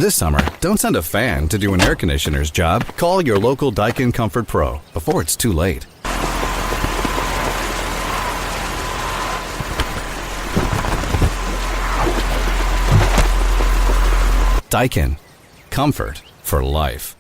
This summer, don't send a fan to do an air conditioner's job. Call your local Daikin Comfort Pro before it's too late. Daikin. Comfort for life.